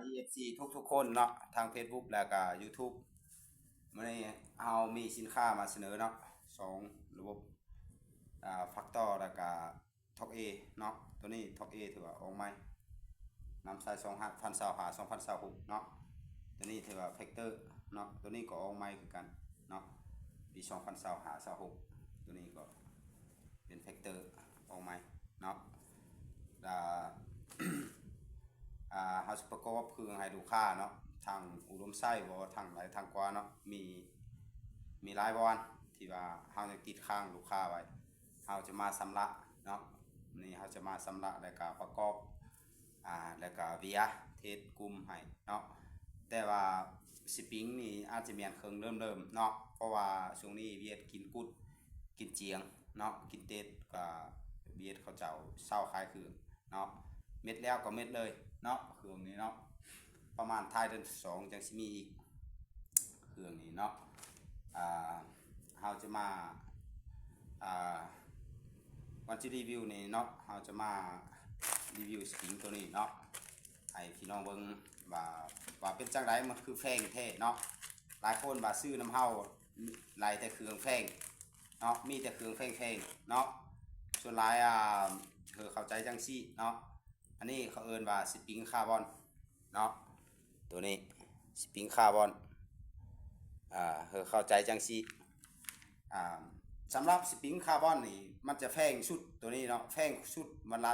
ดี FC ทุกคนเนาะทาง Facebook แล้วก็ YouTube มื้อนี้เรามีสินค้ามาเสนอเนาะ2ระบบฟักตอร์แล้วก็ท็อกเอเนาะตัวนี้ท็อกเอถือว่าออกใหม่นำใส่2025 2026เนาะตัวนี้ถือว่าแฟกเตอร์เนาะตัวนี้ก็ออกใหม่คือกันเนาะปี2025 26ตัวนี้ก็เป็นแฟกเตอร์ออกใหม่เนาะเขาจะประกอบเครื่องให้ลูกค้าเนาะทางอุดมไส้บ่ทางไหนทางกว่าเนาะมีหลายบอนที่ว่าเขาจะติดข้างลูกค้าไว้เขาจะมาสำระเนาะนี่เขาจะมาสำระแล้วก็ประกอบแล้วก็เวียเทสกลุ่มให้เนาะแต่ว่าสปริงนี่อาจจะมีเครื่องเริ่มเนาะเพราะว่าช่วงนี้เวียดกินกุดกินเจียงเนาะกินเต็ดก็เวียดเขาเจ้าเศร้าขายคือเนาะเม็ดแล้วก็เม็ดเลยเนาะเครื่องนี้เนาะประมาณท้ายเดือน2จังสิมีอีกเครื่องนี้เนาะเราจะมาวันที่รีวิวนี่เนาะเราจะมารีวิวสปริงตัวนี้เนาะให้พี่น้องเบิ่งว่าเป็นจังไดมันคือแพงแท้เนาะหลายคนว่าซื้อน้ำเฮาไล่แต่เครื่องแพงเนาะมีแต่เครื่องแพงเนาะส่วนหลายเข้าใจจังซี่เนาะอันนี้เขาเอิ้นว่าสปริงคาร์บอนเนาะตัวนี้สปริงคาร์บอนเข้าใจจังซี่สำหรับสปริงคาร์บอนนี่มันจะแพงสุดตัวนี้เนาะแพงสุดมันละ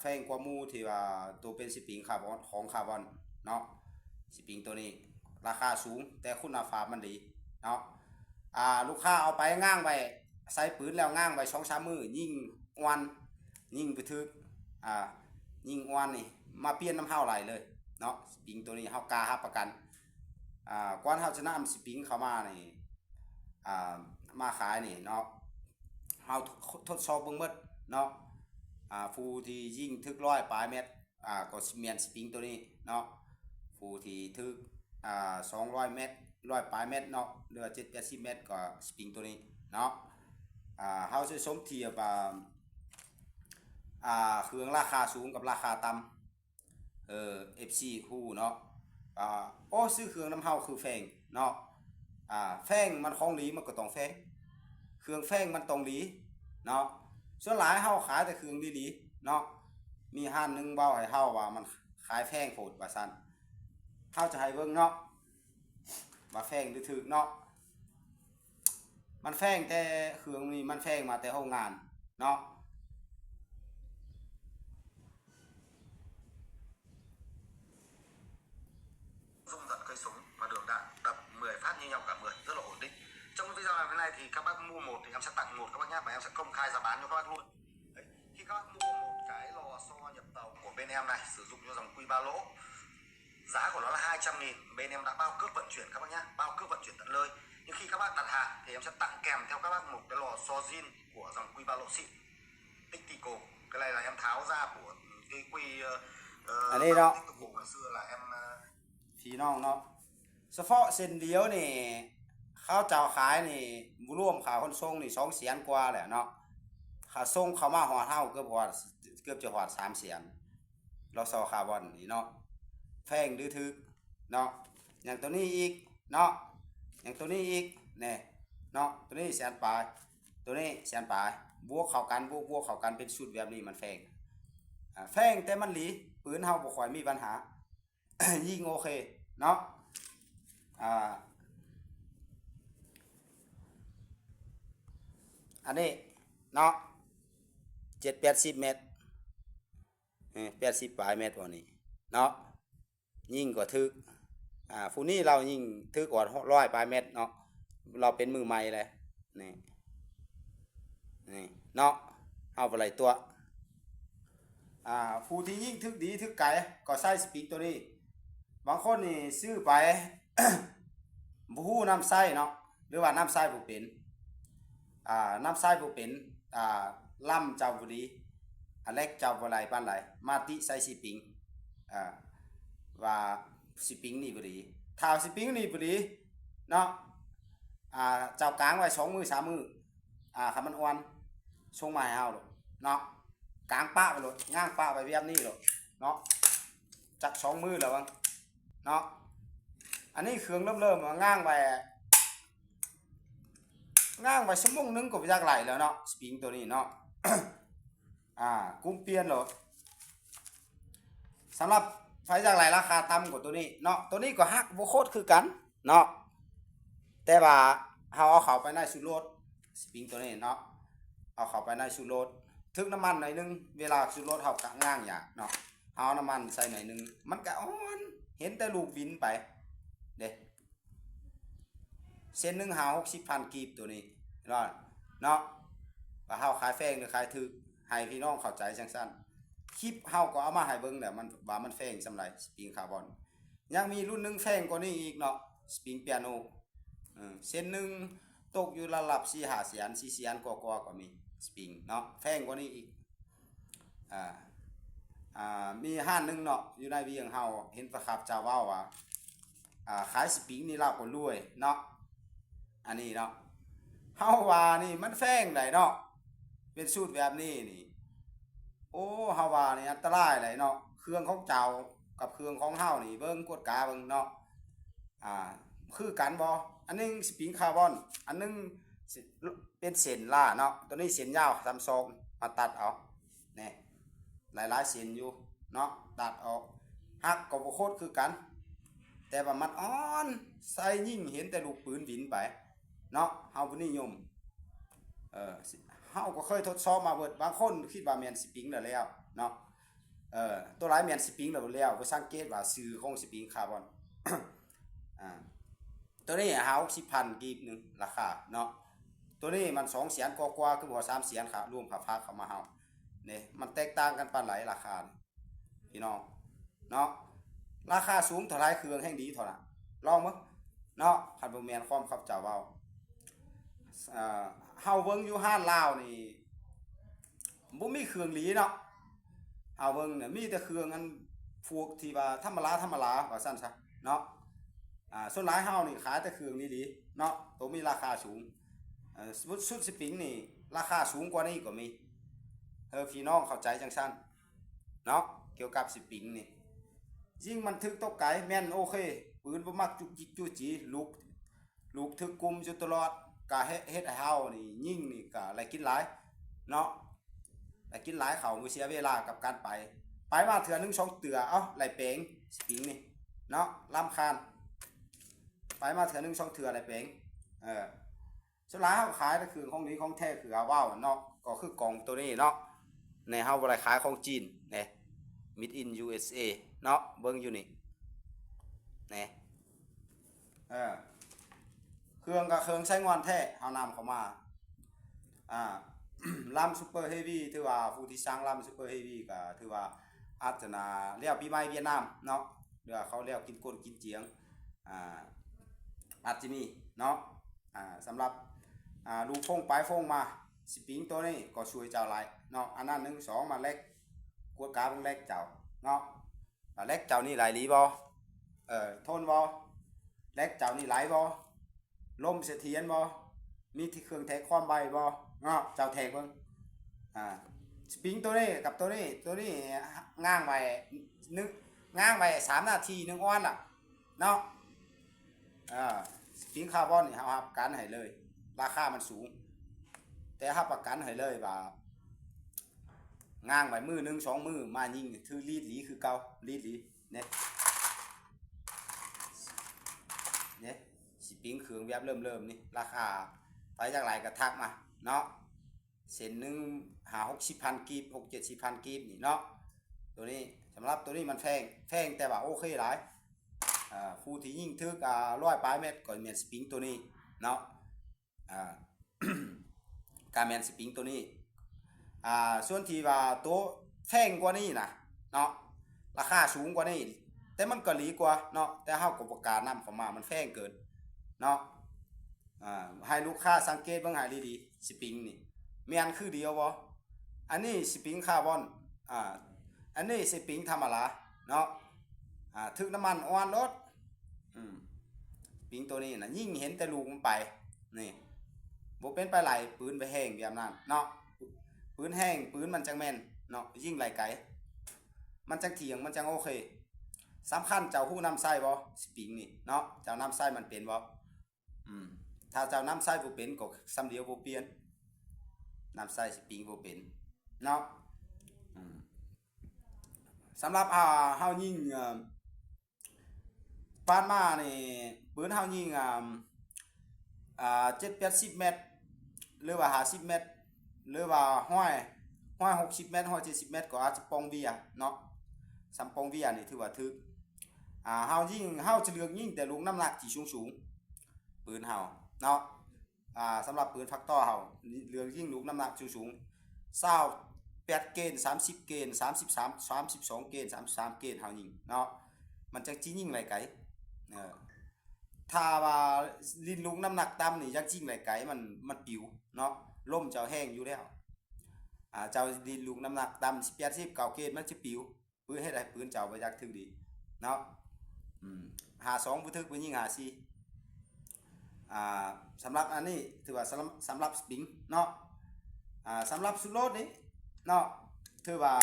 แพงกว่าหมู่ที่ว่าตัวเป็นสปริงคาร์บอนของคาร์บอนเนาะสปริงตัวนี้ราคาสูงแต่คุณภาพมันดีเนาะลูกค้าเอาไปง่างไปใส่ปืนแล้วง่างไป 2-3 มื้อยิงอวนยิงไปถึกยิงอวนนี่มาเปลี่ยนน้ำเฮาไหลเลยเนาะสปริงตัวนี้เฮากล้ารับประกันก่อนเฮาจะนำสปริงเข้ามานี่มาขายนี่เนาะเฮาทดสอบเบิ่งหมดเนาะฟูที่ยิงถึก100ปลายเม็ดก็สิแม่นสปริงตัวนี้เนาะฟูที่ถึก200เม็ด100ปลายเม็ดเนาะเหลือ7-80เม็ดก็สปริงตัวนี้เนาะเฮาจะสมเทียบเครื่องราคาสูงกับราคาต่ำFC คู่เนาะโอ้ซื้อเครื่องน้ำเฮาคือแพงเนาะแพงมันของหลีมันก็ต้องแพงเครื่องแพงมันต้องหลีเนาะส่วนหลายเฮาขายแต่เครื่องดีๆเนาะมีห้านนึงเว้าให้เฮาว่ามันขายแพงโพดว่าซั่นเฮาจะให้เบิ่งเนาะว่าแพงหรือถูกเนาะมันแพงแต่เครื่องนี้มันแพงมาแต่โรงงานเนาะdung dẫn cây súng và đường đạn tập 10 phát như nhau cả 10 rất là ổn định. Trong video ngày hôm nay thì các bác mua một thì em sẽ tặng một các bác nhé, và em sẽ công khai giá bán cho các bác luôn. Đấy, khi các bác mua một cái lò xo nhập tàu của bên em này sử dụng cho dòng quy ba lỗ, giá của nó là 200.000, bên em đã bao cước vận chuyển các bác nhé, bao cước vận chuyển tận nơi. Nhưng khi các bác đặt hàng thì em sẽ tặng kèm theo các bác một cái lò xo zin của dòng quy ba lỗ xịn Tactical. Cái này là em tháo ra của cái quy đó ngày xưa là em พี่น้องเนาะเฉพาะเส้นเดียวนี่เขาเจ้าขายนี่รวมค่าขนส่งนี่200,000กว่าแหละเนาะค่าส่งเข้ามาฮอดเฮาเกือบจะฮอด300,000เราซอคาร์บอนนี่เนาะแพงหรือถูกเนาะอย่างตัวนี้อีกเนาะอย่างตัวนี้อีกนี่เนาะตัวนี้100,000ปลายตัวนี้100,000ปลายบวกเข้ากันบวกเข้ากันเป็นชุดแบบนี้มันแพงแพงแต่มันหลีปืนเฮาบ่ค่อยมีปัญหา ยิงโอเคเนาะอันนี้เนาะ7-80 เมตร80ปลายเมตรวันนี้เนาะยิงกว่าทึกฟูนี่เรายิงทึกกว่า100ปลายเมตรเนาะเราเป็นมือใหม่เลยนี่เนาะเอาไปเลยตัวฟูที่ยิงทึกดีทึกไกลก็ใส่สปริงตัวนี้บางคนนี่ซื้อไป บ่ฮู้น้ำไส้เนาะหรือว่าน้ำไส้บ่เป็นน้ำไส้บ่เป็นล่ำเจ้าบ่ดีเล็กเจ้าบ่ไหลปานใดมาติใส่สปริงว่าสปริงนี่บ่ดีถ้าสปริงนี่บ่ดีเนาะเจ้ากลางไว้2มื้อ3มื้อคันมันอ่อนส่งมาให้เฮาโลดเนาะกลางปะไปโลดย่างปะไปแบบนี้โลดเนาะ จัก2มื้อแล้วบังเนาะอันนี้เครื่องเริ่มง่างไปชั่วโมงนึงก็จักไหลแล้วเนาะสปริงตัวนี้เนาะ กุ้มเปลี่ยนเหรอสำหรับไฟจักไหลราคาต่ำกว่าตัวนี้เนาะตัวนี้ก็ฮักบ่โคตรคือกันเนาะแต่ว่าเฮาเอาเข้าไปในสูตรรถสปริงตัวนี้เนาะเอาเข้าไปในสูตรรถทึกน้ำมันหน่อยนึงเวลาสูตรรถเฮากะง่างอย่างเนาะเอาน้ำมันใส่หน่อยนึงมันก็อ่อนเห็นแต่ลูกวินไปเด้เส้นนึงหา60,000กีบตัวนี้เนาะว่าเฮาขายแพงหรือขายถูกให้พี่น้องเข้าใจจังซั่นคลิปเฮาก็เอามาให้เบิ่งแหละมันว่ามันแพงสำหรับสปริงคาร์บอนยังมีรุ่นนึงแพงกว่านี้อีกเนาะสปริงเปียโนเส้นนึงตกอยู่ระดับ4-5แสน4แสนกว่าๆก็มีสปริงเนาะแพงกว่านี้อีกมีห้านนึงเนาะอยู่ในเวียงเฮาเห็นประคับเจ้าเว้าว่าขายสปริงนี่ลาวก็รวยเนาะอันนี้เนาะเฮาว่านี่มันแพงได้เนาะเป็นสูตรแบบนี้นี่โอ้เฮาว่านี่อันตรายได้เนาะเครื่องของเจ้ากับเครื่องของเฮานี่เบิ่งกฎกาเบิ่งเนาะคือกันบ่อันนึงสปริงคาร์บอนอันนึงเป็นเส้นล่าเนาะตัวนี้เส้นยาว32มาตัดเอานี่หลายๆเส้นอยู่เนาะตัดออกฮักก็บ่โคตรคือกันแต่ว่ามันอ่อนใส่ยิ่งเห็นแต่ลูกปืนบินไปเนาะเฮาบ่นิยมเฮาก็เคยทดสอบมาเบิดบางคนคิดว่าแม่นสปริงแล้วเนาะตัวหลายแม่นสปริงแล้วบ่สังเกตว่าชื่อของสปริงคาร์บอน ตัวนี้หา60,000กีบนึงราคาเนาะตัวนี้มัน2แสนกว่าคือบ่3แสนครับรวมค่าฝากเข้ามาเฮานี่มันแตกต่างกันปานไหลราคาพี่น้องเนาะราคาสูงเท่าไรเครื่องแห่งดีเท่านั้นลองมั้งเนาะคันบ่แม่นความครับเจ้าเว้าเฮาเบิ่งอยู่ห้านลาวนี่บ่มีเครื่องหลีเนาะเฮาเบิ่งเนี่ยมีแต่เครื่องอันพวกที่ว่าธรรมดาว่าซั่นซะเนาะส่วนหลายเฮานี่ขายแต่เครื่องดีๆเนาะตัวมีราคาสูงชุดสปริงนี่ราคาสูงกว่านี้ก็มีพี่น้องเข้าใจจังซั่นเนาะเกี่ยวกับสปริงนี่ยิ่งมันถึกตกไกแม่นโอเคปืนบ่มักจุกจิกจู้จีลูกถึกกุมอยู่ตลอดก็เฮ็ดให้เฮานี่ยิ่งนี่ก็ไหลกินหลายเนาะไหลกินหลายเขาบ่เสียเวลากับการไปมาเทื่อนึง2เทื่อเอ้าไหลเปงสปริงนี่เนาะรำคาญไปมาเทื่อนึง2เทื่อไหลเปงสุดท้ายเฮาขายก็คือของนี้ของแท้คือเอาว้าวเนาะก็คือกล่องตัวนี้เนาะในเฮาบ่ได้ขายของจีนนี่ Made in USA เนาะเบิ่งอยู่นี่นี่เครื่องก็เครื่องใช้งานแท้เฮานำเข้ามาลำซุปเปอร์เฮฟวี่ถือว่าผู้ที่สร้างลำซุปเปอร์เฮฟวี่ก็ถือว่าอาจจะเรียกปีใหม่เวียดนามเนาะหรือเขาเรียกกินก้นกินเจียงอาจจะมีเนาะสำหรับลูกฟงไปฟงมาสปริงตัวนี้ก็ช่วยเจ้าหลายเนาะอันนั้น1 2มาเล็กกดกาเบิ่งเล็กเจ้าเนาะเล็กเจ้านี่ไหลหลีบ่ทนบ่เล็กเจ้านี่ไหลบ่ลมเสถียรบ่มีที่เครื่องแทกความใบบ่เนาะเจ้าแทกเบิ่งสปริงตัวนี้กับตัวนี้ง้างไว้3นาที1ออนล่ะเนาะสปริงคาร์บอนนี่เฮารับประกันให้เลยราคามันสูงแต่รับประกันให้เลยว่าง้างไว้มือ1 2มือมายิงถือรีดหลีคือเก่ารีดหลีเนี่ยสปริงเครื่องแบบเริ่มนี่ราคาไปจากหลายก็ทักมาเนาะเส้นนึงหา60,000กีบ60-70,000กีบนี่เนาะตัวนี้สำหรับตัวนี้มันแพงแต่ว่าโอเคหลายผู้ที่ยิ่งถึก100 ปลายเมตรก็แม่นสปริงตัวนี้เนาะการแม่นสปริงตัวนี้ส่วนที่ว่าตัวแพงกว่านี้นะเนาะราคาสูงกว่านี้แต่มันก็หลีกว่าเนาะแต่เฮาก็บ่กล้านำเข้ามามันแพงเกินเนาะให้ลูกค้าสังเกตเบิ่งให้ดีๆสปริงนี่แม่นคือเดียวบ่อันนี้สปริงคาร์บอนอันนี้สปริงธรรมดาเนาะถึกน้ำมันอ่อนลดสปริงตัวนี้น่ะยิ่งเห็นแต่ลูกมันไปนี่บ่เป็นไปไหลปืนไปแห้งแบบนั้นเนาะปืนแห้งปืนมันจังแม่นเนาะยิ่งไหลไกลมันจังเถียงมันจังโอเค สำคัญเจ้าฮู้นำไส้บ่สปริงนี่เนาะเจ้านำไส้มันเป็นบ่ถ้าเจ้านำไส้บ่เป็นก็ซ้ำเดียวบ่เปลี่ยนนำไส้สปริงบ่เป็นเนาะสำหรับเฮายิงปานมานี่ปืนเฮายิง7-80 เมตรหรือว่า50เมตรหรือว่า160เมตร170เมตรก็อาจจะปองเวียเนาะสำปองเวียนี่ถือว่าถึกเฮาจะเลือกยิงแต่ลูกน้ำหนักที่สูงๆปืนเฮาเนาะสำหรับปืนฟักต่อเฮาเลือกยิงลูกน้ำหนักสูงๆ28เกณฑ์30เกณฑ์33 32เกณฑ์33เกณฑ์เฮายิงเนาะมันจังสิยิงไกลถ้าว่าลิ้นลูกน้ำหนักต่ำนี่จังยิงไกลมันปิวเนาะล่มเจ้าแห้งอยู่แล้วเจ้าลิ้นลูกน้ำหนักต่ำ18 19เกณฑ์มันจะปิวปืนเฮ็ดให้ปืนเจ้าบ่จักถึกดีเนาะ52บ่ถึกไปยิง54สำหรับอันนี้ถือว่าสำหรับสปริงเนาะสำหรับสุดโลดนี่เนาะถือว่า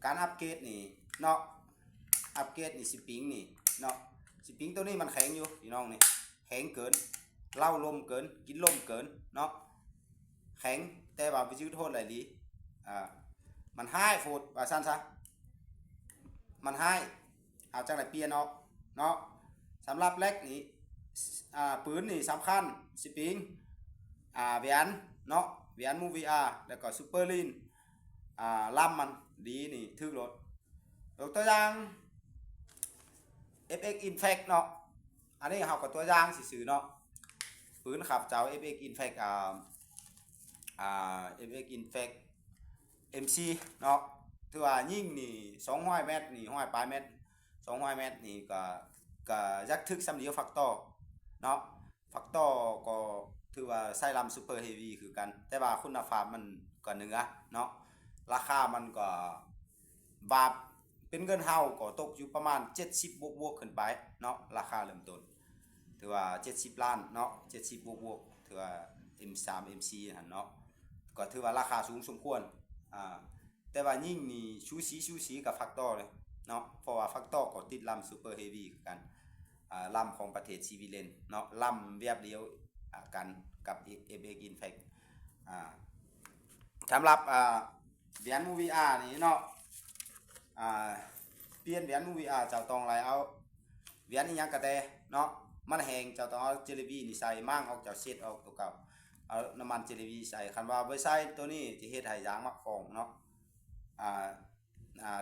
การอัปเกรดนี่เนาะอัปเกรดนี่สปริงนี่เนาะสปริงตัวนี้มันแข็งอยู่พี่น้องนี่แข็งเกินเล่าลมเกินกินลมเกินเนาะแข็งแต่ว่าไปยืดโทษหลายลีมันให้โฟดว่าซั่นซะมันให้เอาจังได๋เปลี่ยนออกเนาะสำหรับแรกนี่ปืนนี่สำคัญสปริงแหวนเนาะแหวนมูวีอาร์แล้วก็ซูเปอร์ลีนลำมันดีนี่ถึกรถยกตัวอย่าง FX Infect เนาะอันนี้เฮาก็ตัวอย่างซื่อๆเนาะปืนขับเจ้า FX Infect FX Infect MC เนาะถือว่ายิงนี่200เมตรนี่100ปลายเมตร200เมตรนี่ก็ยักทึกซ้ำเดียวฟักต่อเนาะฟักต่อก็ถือว่าใส่ลำซูเปอร์เฮฟวี่คือกันแต่ว่าคุณภาพมันก็เหนือเนาะราคามันก็บาทเป็นเงินเฮาก็ตกอยู่ประมาณ70บวกๆขึ้นไปเนาะราคาเริ่มต้นถือว่า70ล้านเนาะ70บวกๆถือว่า M3 MC หั่นเนาะก็ถือว่าราคาสูงสมควรแต่ว่ายิ่งนี่ชูสีกับฟักต่อเลยเนาะเพราะว่าฟักต่อก็ติดลำซูเปอร์เฮฟวี่คือกันลำของประเทศสวีเดนเนาะลำแบบเดียวกันกับ FX Infect สำหรับแหวนมูวีอาร์นี่เนาะเปลี่ยนแหวนมูวีอาร์เจ้าต้องไหลเอาแหวนอีหยังก็แต่เนาะมันแห้งเจ้าต้องเอาเจลลี่นี่ใส่มั่งออกจากเช็ดออกตัวเก่าเอาน้ำมันเจลลี่ใส่คันว่าบ่ใส่ตัวนี้สิเฮ็ดให้ยางมักฟองเนาะ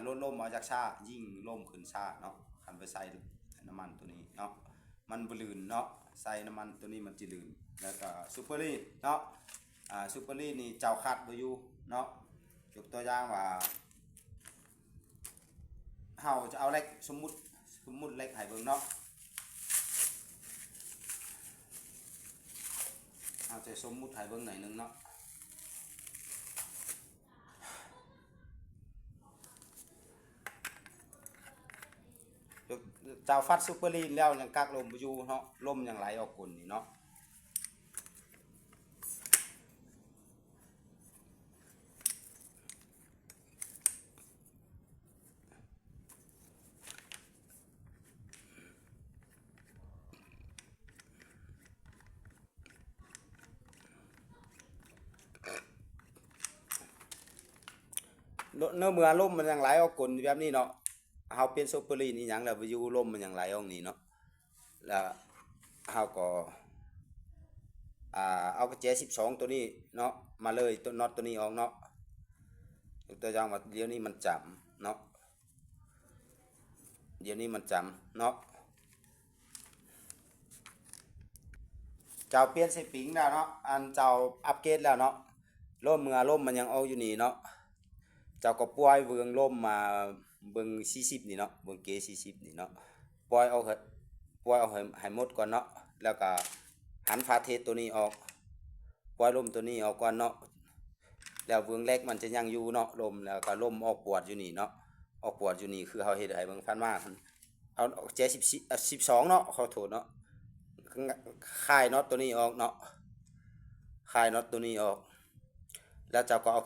ลดลมเอาจากชายิ่งลมขึ้นชาเนาะคันไปใส่น้ำมันตัวนี้เนาะมันบ่ลื่นเนาะใส่น้ำมันตัวนี้มันจะลื่นแล้วก็ซูเปอร์ลีนเนาะซูเปอร์ลีนนี่เจ้าคัดบ่อยู่เนาะยกตัวอย่างว่าเฮาจะเอาเล็กสมมุติเล็กให้เบิ่งเนาะเฮาจะสมมุติให้เบิ่งหน่อยนึงเนาะเจ้าฟัดซูเปอร์ลีนแล้วยังกักลมบ่อยู่เนาะลมยังไหลออกก้นนี่เนาะเมื่อลมมันยังไหลออกก้นแบบนี้เนาะเฮาเป็นซูเปอร์ลีนอีหยังแล้วบ่อยู่ลมมันยังไหลออกนี่เนาะแล้วเฮาก็เอากระแจ12ตัวนี้เนาะมาเลยตัวน็อตตัวนี้ออกเนาะตัวอย่างว่าเดี๋ยวนี้มันจำเนาะเดี๋ยวนี้มันจำเนาะเจ้าเปลี่ยนสปริงแล้วเนาะอันเจ้าอัปเกรดแล้วเนาะลมมันยังเอาอยู่นี่เนาะเจ้าก็ปล่อยเบิ่งลมมาเบิ่ง40นี่เนาะเบิ่งเก40นี่เนาะปล่อยเอาให้หมดก่อนเนาะแล้วก็หันฝาเทสตัวนี้ออกปล่อยลมตัวนี้ออกก่อนเนาะแล้วเบิ่งแรกมันจะยังอยู่เนาะลมแล้วก็ลมออกปวดอยู่นี่เนาะออกปวดอยู่นี่คือเฮาเฮ็ดให้เบิ่งพันมาเอาแจ12เนาะขอโทษเนาะคายน็อตตัวนี้ออกเนาะคายน็อตตัวนี้ออกแล้วเจ้าก็เอา